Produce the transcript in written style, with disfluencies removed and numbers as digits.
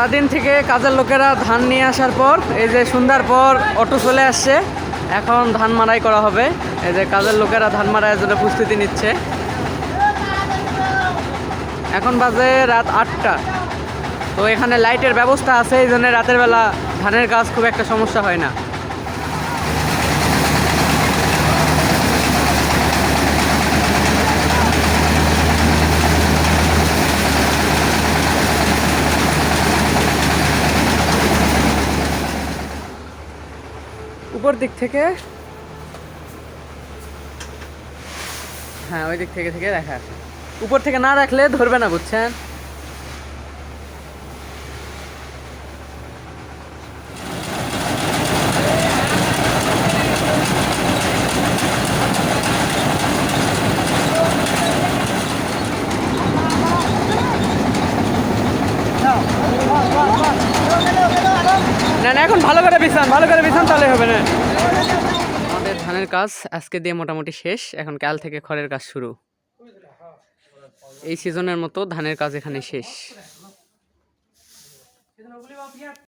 সারাদিন থেকে কাজের লোকেরা ধান নিয়ে আসার পর এই যে সন্ধ্যার পর অটো চলে আসছে, এখন ধান মাড়াই করা হবে। এই যে কাজের লোকেরা ধান মাড়াইয়ের জন্য প্রস্তুতি নিচ্ছে। এখন বাজে রাত 8টা। তো এখানে লাইটের ব্যবস্থা আছে, এই জন্য রাতের বেলা ধানের কাজ খুব একটা সমস্যা হয় না। উপর দিক থেকে, হ্যাঁ ওই দিক থেকে থেকে দেখা, উপর থেকে না রাখলে ধরবে না, বুঝছেন? না না, এখন ভালো করে বিছান, ভালো করে বিছান, তাহলে হবে না। আমাদের ধানের কাজ আজকে দিয়ে মোটামুটি শেষ। এখন কাল থেকে খড়ের কাজ শুরু। এই সিজনের মতো ধানের কাজ এখানে শেষ।